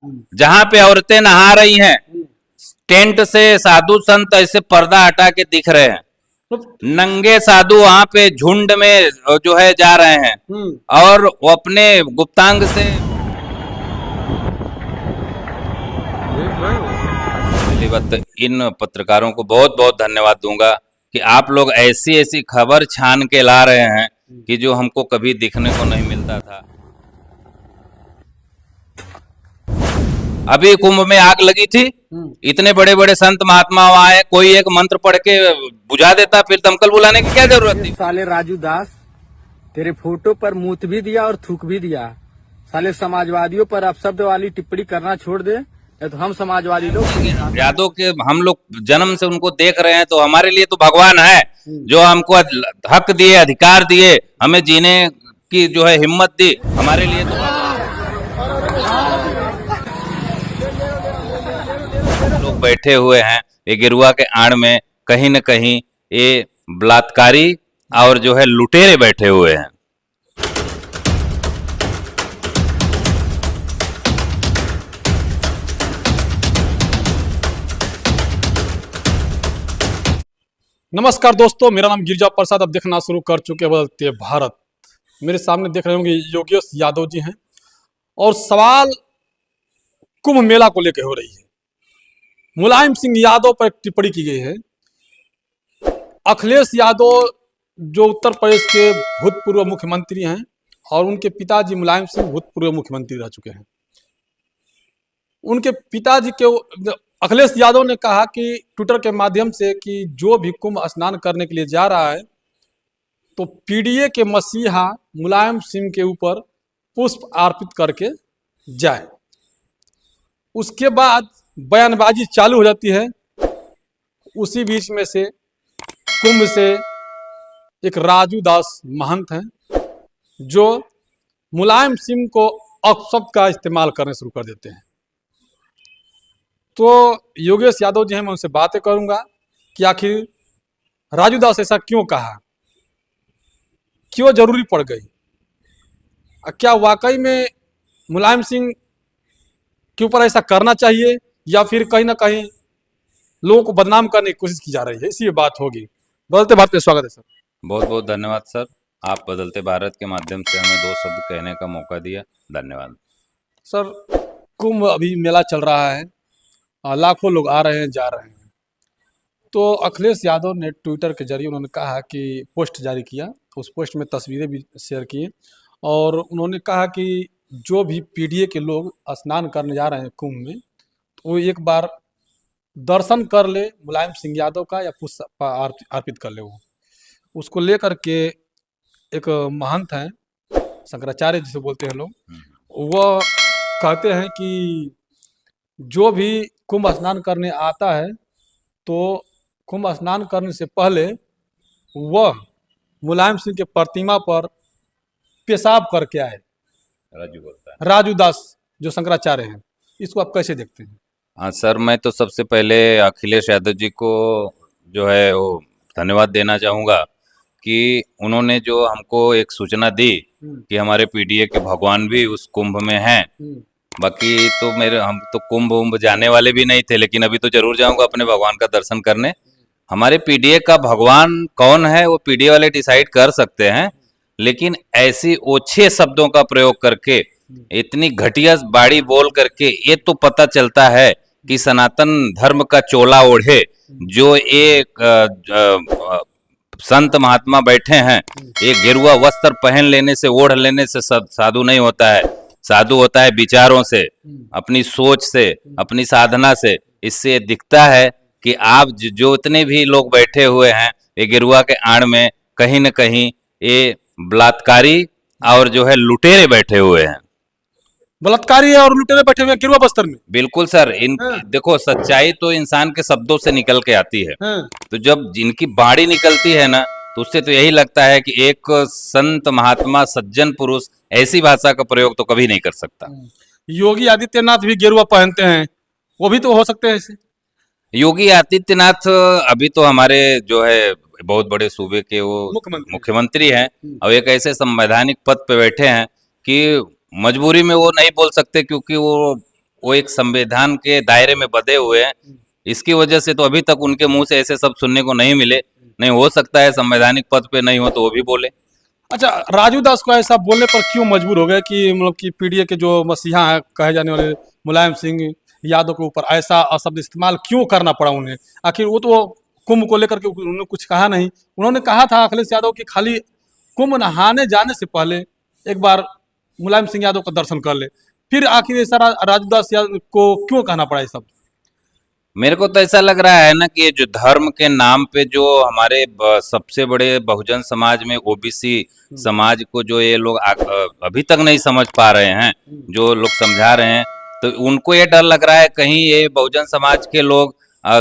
जहां पे औरतें नहा रही हैं, टेंट से साधु संत ऐसे पर्दा हटा के दिख रहे हैं, नंगे साधु वहां पे झुंड में जो है जा रहे हैं, और वो अपने गुप्तांग से इन पत्रकारों को बहुत बहुत धन्यवाद दूंगा कि आप लोग ऐसी ऐसी खबर छान के ला रहे हैं कि जो हमको कभी दिखने को नहीं मिलता था। अभी कुंभ में आग लगी थी, इतने बड़े बड़े संत महात्मा आए, कोई एक मंत्र पढ़ के बुझा देता, फिर दमकल बुलाने की क्या जरूरत थी। साले राजू दास, तेरे फोटो पर मूत भी दिया और थूक भी दिया। साले समाजवादियों पर अपशब्द वाली टिप्पणी करना छोड़ दे, तो हम समाजवादी लोग यादव के हम लोग जन्म से उनको देख रहे हैं, तो हमारे लिए तो भगवान है, जो हमको हक दिए, अधिकार दिए, हमें जीने की जो है हिम्मत दी, हमारे लिए तो लोग बैठे हुए हैं ये गिरुआ के आड़ में, कहीं न कहीं ये बलात्कारी और जो है लुटेरे बैठे हुए हैं। नमस्कार दोस्तों, मेरा नाम गिरिजा प्रसाद। अब देखना शुरू कर चुके बदलते भारत। मेरे सामने देख रहे होंगे योगेश यादव जी हैं, और सवाल कुंभ मेला को लेकर हो रही है। मुलायम सिंह यादव पर एक टिप्पणी की गई है। अखिलेश यादव जो उत्तर प्रदेश के भूतपूर्व मुख्यमंत्री हैं, और उनके पिताजी मुलायम सिंह भूतपूर्व मुख्यमंत्री रह चुके हैं। उनके पिताजी के अखिलेश यादव ने कहा कि ट्विटर के माध्यम से कि जो भी कुंभ स्नान करने के लिए जा रहा है, तो पीडीए के मसीहा मुलायम सिंह के ऊपर पुष्प अर्पित करके जाए। उसके बाद बयानबाजी चालू हो जाती है। उसी बीच में से कुंभ से एक राजू दास महंत हैं, जो मुलायम सिंह को अपशब्द का इस्तेमाल करने शुरू कर देते हैं। तो योगेश यादव जी हैं, मैं उनसे बातें करूंगा कि आखिर राजू दास ऐसा क्यों कहा, क्यों जरूरी पड़ गई, क्या वाकई में मुलायम सिंह के ऊपर ऐसा करना चाहिए, या फिर कहीं ना कहीं लोगों को बदनाम करने की कोशिश की जा रही है। इसी बात होगी। बदलते भारत में स्वागत है सर। बहुत बहुत धन्यवाद सर, आप बदलते भारत के माध्यम से हमें दो शब्द कहने का मौका दिया, धन्यवाद सर। कुंभ अभी मेला चल रहा है, लाखों लोग आ रहे हैं, जा रहे हैं। तो अखिलेश यादव ने ट्विटर के जरिए उन्होंने कहा कि पोस्ट जारी किया, उस पोस्ट में तस्वीरें भी शेयर की, और उन्होंने कहा कि जो भी पीडीए के लोग स्नान करने जा रहे हैं कुंभ में, तो वो एक बार दर्शन कर ले मुलायम सिंह यादव का, या पुष्प अर्पित कर ले। वो उसको लेकर के एक महंत हैं, शंकराचार्य जिसे बोलते हैं लोग, वह कहते हैं कि जो भी कुंभ स्नान करने आता है, तो कुंभ स्नान करने से पहले वह मुलायम सिंह के प्रतिमा पर पेशाब करके आए। राजू बोलता है, राजू दास जो शंकराचार्य हैं, इसको आप कैसे देखते हैं? हाँ सर, मैं तो सबसे पहले अखिलेश यादव जी को जो है वो धन्यवाद देना चाहूँगा कि उन्होंने जो हमको एक सूचना दी कि हमारे पीडीए के भगवान भी उस कुंभ में हैं। बाकी तो हम तो कुंभ जाने वाले भी नहीं थे, लेकिन अभी तो जरूर जाऊंगा अपने भगवान का दर्शन करने। हमारे पीडीए का भगवान कौन है वो पीडीए वाले डिसाइड कर सकते हैं, लेकिन ऐसी ओछे शब्दों का प्रयोग करके, इतनी घटिया बाड़ी बोल करके, ये तो पता चलता है कि सनातन धर्म का चोला ओढ़े जो एक संत महात्मा बैठे हैं, एक गेरुआ वस्त्र पहन लेने से, ओढ़ लेने से साधु नहीं होता है। साधु होता है विचारों से, अपनी सोच से, अपनी साधना से। इससे दिखता है कि आप जो इतने भी लोग बैठे हुए हैं ये गिरुआ के आड़ में, कहीं न कहीं ये बलात्कारी और जो है लुटेरे बैठे हुए हैं। बलात्कारी और लुटेरे बैठे हुए हैं गिरुआ बस्तर में। बिल्कुल सर। देखो, सच्चाई तो इंसान के शब्दों से निकल के आती है। तो जब जिनकी बाड़ी निकलती है ना, तो उससे तो यही लगता है कि एक संत महात्मा सज्जन पुरुष ऐसी भाषा का प्रयोग तो कभी नहीं कर सकता। योगी आदित्यनाथ भी गेरुआ पहनते हैं, वो भी तो हो सकते हैं ऐसे। योगी आदित्यनाथ अभी तो हमारे जो है बहुत बड़े सूबे के वो मुख्यमंत्री हैं, और एक ऐसे संवैधानिक पद पे बैठे हैं कि मजबूरी में वो नहीं बोल सकते, क्योंकि वो वो एक संविधान के दायरे में बंधे हुए हैं। इसकी वजह से तो अभी तक उनके मुंह से ऐसे सब सुनने को नहीं मिले। नहीं हो सकता है संवैधानिक पद पे नहीं हो तो वो भी बोले। अच्छा, राजू दास को ऐसा बोलने पर क्यों मजबूर हो गए कि मतलब कि पीडीए के जो मसीहा है कहे जाने वाले मुलायम सिंह यादव के ऊपर ऐसा अशब्द इस्तेमाल क्यों करना पड़ा उन्हें? आखिर वो तो कुंभ को लेकर के उन्होंने कुछ कहा नहीं। उन्होंने कहा था अखिलेश यादव कि खाली कुंभ नहाने जाने से पहले एक बार मुलायम सिंह यादव का दर्शन कर ले। फिर आखिर ऐसा राजू दास यादव को क्यों कहना पड़ा ये सब? मेरे को तो ऐसा लग रहा है ना कि ये जो धर्म के नाम पे जो हमारे सबसे बड़े बहुजन समाज में ओबीसी समाज को जो ये लोग अभी तक नहीं समझ पा रहे हैं, जो लोग समझा रहे हैं, तो उनको ये डर लग रहा है कहीं ये बहुजन समाज के लोग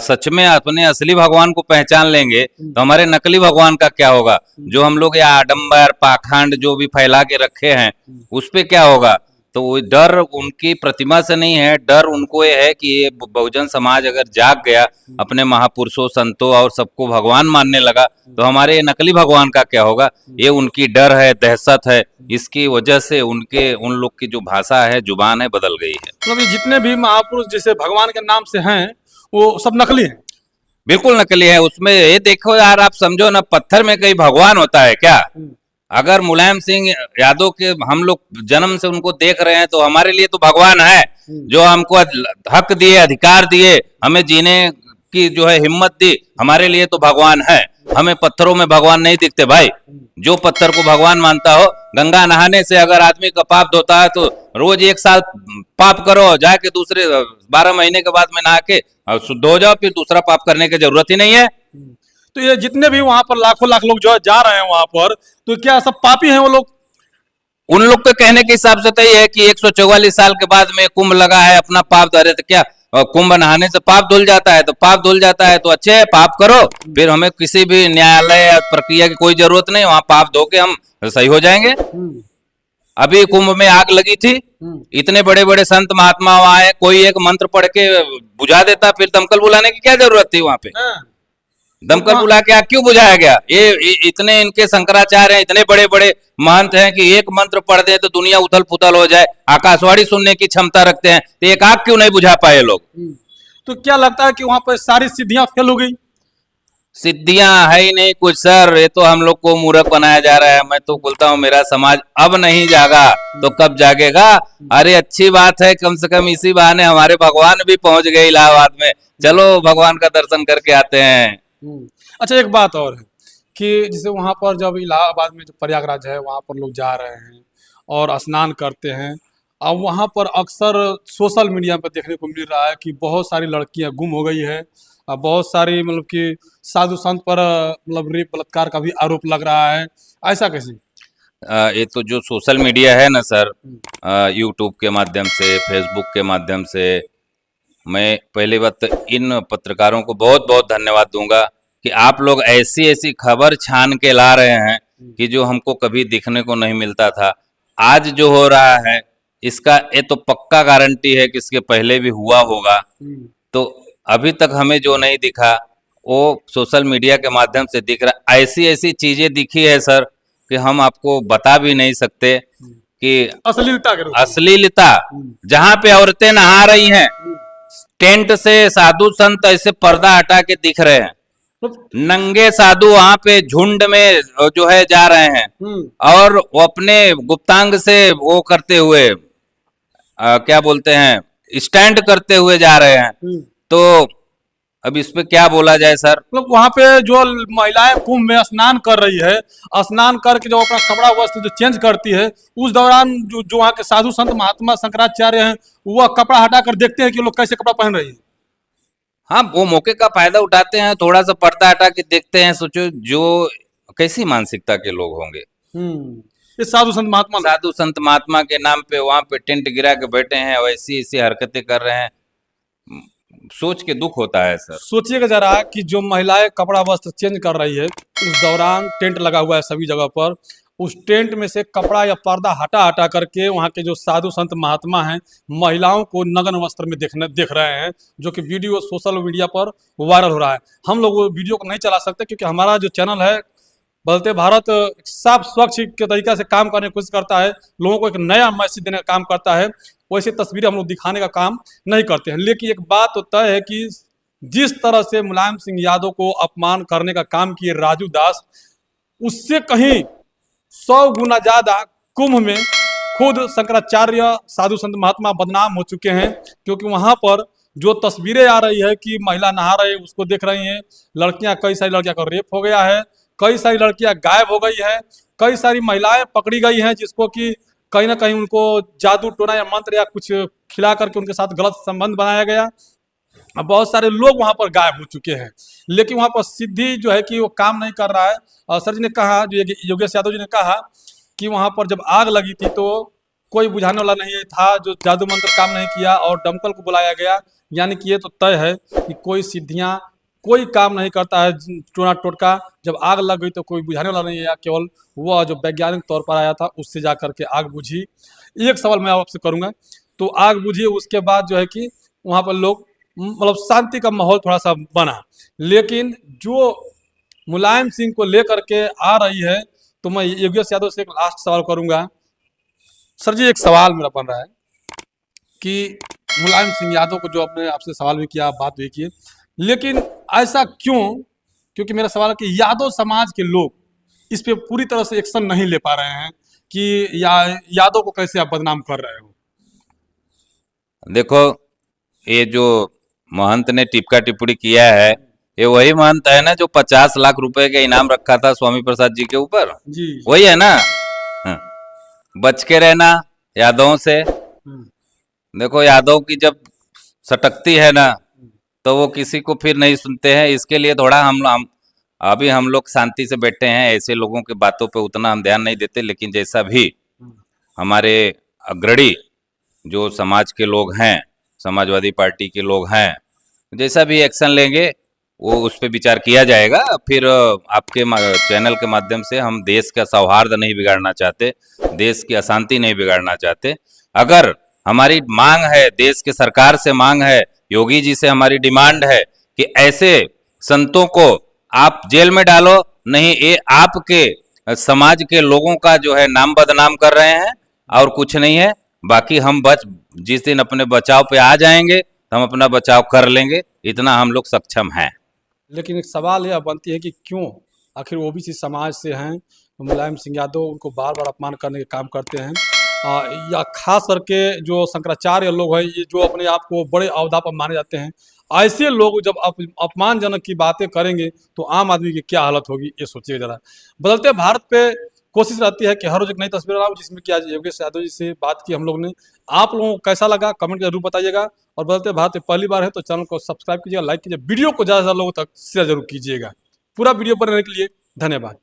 सच में अपने असली भगवान को पहचान लेंगे तो हमारे नकली भगवान का क्या होगा? जो हम लोग या आडंबर पाखंड जो भी फैला के रखे हैं उस पे क्या होगा? तो वो डर उनकी प्रतिमा से नहीं है, डर उनको ये है कि ये बहुजन समाज अगर जाग गया, अपने महापुरुषों संतों और सबको भगवान मानने लगा तो हमारे ये नकली भगवान का क्या होगा? ये उनकी डर है, दहशत है। इसकी वजह से उन लोग की जो भाषा है, जुबान है, बदल गई है। मतलब ये जितने भी महापुरुष जैसे भगवान के नाम से हैं वो सब नकली हैं। बिल्कुल नकली है। उसमें ये देखो यार, आप समझो ना, पत्थर में कहीं भगवान होता है क्या? अगर मुलायम सिंह यादव के हम लोग जन्म से उनको देख रहे हैं तो हमारे लिए तो भगवान है, जो हमको हक दिए, अधिकार दिए, हमें जीने की जो है हिम्मत दी, हमारे लिए तो भगवान है। हमें पत्थरों में भगवान नहीं दिखते भाई। जो पत्थर को भगवान मानता हो, गंगा नहाने से अगर आदमी का पाप धोता है तो रोज 1 साल पाप करो, जाके दूसरे 12 महीने के बाद में नहा के शुद्ध हो जाओ, फिर दूसरा पाप करने की जरूरत ही नहीं है। तो ये जितने भी वहां पर लाखों लाख लोग जो है जा रहे हैं वहां पर, तो क्या सब पापी हैं वो लोग? उन लोग के कहने के हिसाब से तो ये है कि 144 साल के बाद में कुंभ लगा है, अपना पाप धो रहे, तो क्या कुंभ नहाने से पाप धुल जाता है? तो पाप धुल जाता है तो अच्छे है, पाप करो, फिर हमें किसी भी न्यायालय या प्रक्रिया की कोई जरूरत नहीं, वहां पाप धो के हम सही हो जाएंगे। अभी कुंभ में आग लगी थी, इतने बड़े बड़े संत महात्मा वहां आए, कोई एक मंत्र पढ़ के बुझा देता, फिर दमकल बुलाने की क्या जरूरत थी? वहां पे दमकल बुला के आग क्यों बुझाया गया? ये इतने इनके शंकराचार्य हैं, इतने बड़े बड़े महंत हैं कि एक मंत्र पढ़ दे तो दुनिया उथल पुथल हो जाए, आकाशवाणी सुनने की क्षमता रखते हैं, तो एक आग क्यों नहीं बुझा पाए लोग? तो क्या लगता है कि वहां पर सारी सिद्धियां फेल हो गई? सिद्धियां है ही नहीं कुछ सर, ये तो हम लोग को मूर्ख बनाया जा रहा है। मैं तो बोलता हूँ मेरा समाज अब नहीं जागा तो कब जागेगा? अरे अच्छी बात है, कम से कम इसी बहाने हमारे भगवान भी पहुंच गए इलाहाबाद में, चलो भगवान का दर्शन करके आते हैं। अच्छा, एक बात और है कि जैसे वहां पर जब इलाहाबाद में जो प्रयागराज है वहां पर लोग जा रहे हैं और स्नान करते हैं, अब वहां पर अक्सर सोशल मीडिया पर देखने को मिल रहा है कि बहुत सारी लड़कियां गुम हो गई है, बहुत सारी मतलब कि साधु संत पर मतलब रेप बलात्कार का भी आरोप लग रहा है। ऐसा कैसे? ये तो जो सोशल मीडिया है ना सर, यूट्यूब के माध्यम से, फेसबुक के माध्यम से, मैं पहली बात तो इन पत्रकारों को बहुत बहुत धन्यवाद दूंगा कि आप लोग ऐसी ऐसी खबर छान के ला रहे हैं कि जो हमको कभी दिखने को नहीं मिलता था। आज जो हो रहा है इसका ये तो पक्का गारंटी है कि इसके पहले भी हुआ होगा। तो अभी तक हमें जो नहीं दिखा वो सोशल मीडिया के माध्यम से दिख रहा। ऐसी ऐसी चीजें दिखी है सर कि हम आपको बता भी नहीं सकते कि अश्लीलता के रूप में। अश्लीलता, जहाँ पे औरतें नहा रही हैं, टेंट से साधु संत ऐसे पर्दा हटा के दिख रहे हैं, नंगे साधु वहां पे झुंड में जो है जा रहे हैं और वो अपने गुप्तांग से वो करते हुए क्या बोलते हैं, स्टैंड करते हुए जा रहे हैं। तो अब इस पे क्या बोला जाए सर? मतलब वहां पे जो महिलाएं कुंभ में स्नान कर रही है, स्नान करके जो अपना कपड़ा वस्त्र जो चेंज करती है, उस दौरान जो वहाँ के साधु संत महात्मा शंकराचार्य हैं वह कपड़ा हटाकर देखते हैं कि लोग कैसे कपड़ा पहन रही है। हाँ, वो मौके का फायदा उठाते हैं, थोड़ा सा पर्दा हटा के देखते हैं। सोचो जो कैसी मानसिकता के लोग होंगे। ये साधु संत महात्मा के नाम पे वहां पे टेंट गिरा के बैठे हैं, वैसी ऐसी हरकतें कर रहे हैं, सोच के दुख होता है सर। सोचिएगा जरा कि जो महिलाएं कपड़ा वस्त्र चेंज कर रही है, उस दौरान टेंट लगा हुआ है सभी जगह पर, उस टेंट में से कपड़ा या पर्दा हटा हटा करके वहाँ के जो साधु संत महात्मा हैं महिलाओं को नग्न वस्त्र में देख रहे हैं, जो कि वीडियो सोशल मीडिया पर वायरल हो रहा है। हम लोग वो वीडियो को नहीं चला सकते क्योंकि हमारा जो चैनल है बदलते भारत साफ स्वच्छ के तरीका से काम करने की कोशिश करता है, लोगों को एक नया मैसेज देने का काम करता है। वैसे तस्वीरें हम लोग दिखाने का काम नहीं करते हैं। लेकिन एक बात तो तय है कि जिस तरह से मुलायम सिंह यादव को अपमान करने का काम किए राजू दास, उससे कहीं 100 गुना ज्यादा कुंभ में खुद शंकराचार्य साधु संत महात्मा बदनाम हो चुके हैं। क्योंकि वहां पर जो तस्वीरें आ रही है कि महिला नहा रही है, उसको देख रही हैं, लड़कियां, कई सारी लड़कियां का रेप हो गया है, कई सारी लड़कियां गायब हो गई है, कई सारी महिलाएं पकड़ी गई हैं जिसको कि कहीं ना कहीं उनको जादू टोना या मंत्र या कुछ खिला करके उनके साथ गलत संबंध बनाया गया। अब बहुत सारे लोग वहां पर गायब हो चुके हैं, लेकिन वहां पर सिद्धि जो है कि वो काम नहीं कर रहा है। और सर जी ने कहा, जो योगेश यादव जी ने कहा कि वहां पर जब आग लगी थी तो कोई बुझाने वाला नहीं था, जो जादू मंत्र काम नहीं किया और दमकल को बुलाया गया। यानी कि ये तो तय है कि कोई सिद्धियां, कोई काम नहीं करता है टोना टोटका। जब आग लग गई तो कोई बुझाने वाला नहीं है, केवल वह जो वैज्ञानिक तौर पर आया था उससे जा करके आग बुझी। एक सवाल मैं आपसे करूंगा, तो आग बुझी, उसके बाद जो है कि वहां पर लोग मतलब शांति का माहौल थोड़ा सा बना, लेकिन जो मुलायम सिंह को लेकर के आ रही है, तो मैं योगेश यादव से एक लास्ट सवाल करूंगा। सर जी, एक सवाल मेरा बन रहा है कि मुलायम सिंह यादव को जो आपने आपसे सवाल भी किया, बात भी की, लेकिन ऐसा क्यों? क्योंकि मेरा सवाल है कि यादव समाज के लोग इस पे पूरी तरह से एक्शन नहीं ले पा रहे हैं कि यादव को कैसे आप बदनाम कर रहे हो। देखो, ये जो महंत ने टिप्पा टिप्पणी किया है, ये वही महंत है ना जो 50 लाख रुपए का इनाम रखा था स्वामी प्रसाद जी के ऊपर, जी। वही है ना। हाँ। बच के रहना यादवों से। देखो, यादव की जब सटकती है ना तो वो किसी को फिर नहीं सुनते हैं। इसके लिए थोड़ा हम अभी हम लोग शांति से बैठे हैं, ऐसे लोगों की बातों पे उतना हम ध्यान नहीं देते। लेकिन जैसा भी हमारे अग्रणी जो समाज के लोग हैं, समाजवादी पार्टी के लोग हैं, जैसा भी एक्शन लेंगे वो उस पर विचार किया जाएगा। फिर आपके चैनल के माध्यम से हम देश का सौहार्द नहीं बिगाड़ना चाहते, देश की अशांति नहीं बिगाड़ना चाहते। अगर हमारी मांग है, देश के सरकार से मांग है, योगी जी से हमारी डिमांड है कि ऐसे संतों को आप जेल में डालो, नहीं ये आपके समाज के लोगों का जो है नाम बदनाम कर रहे हैं और कुछ नहीं है। बाकी हम जिस दिन अपने बचाव पे आ जाएंगे तो हम अपना बचाव कर लेंगे, इतना हम लोग सक्षम हैं। लेकिन एक सवाल यह बनती है कि क्यों आखिर ओबीसी समाज से हैं, मुलायम सिंह यादव उनको बार बार अपमान करने के काम करते हैं, या खास करके जो शंकराचार्य लोग हैं, ये जो अपने आप को बड़े अहदा पर माने जाते हैं, ऐसे लोग जब अपमानजनक की बातें करेंगे तो आम आदमी की क्या हालत होगी, ये सोचिए जरा। बदलते भारत पे कोशिश रहती है कि हर रोज एक नई तस्वीर लाऊं, जिसमें कि आज योगेश यादव जी से बात की हम लोग ने। आप लोगों को कैसा लगा कमेंट जरूर बताइएगा, और बदलते भारत पे पहली बार है तो चैनल को सब्सक्राइब कीजिएगा, लाइक कीजिए, वीडियो को ज़्यादा से ज़्यादा लोगों तक शेयर जरूर कीजिएगा। पूरा वीडियो पर रहने के लिए धन्यवाद।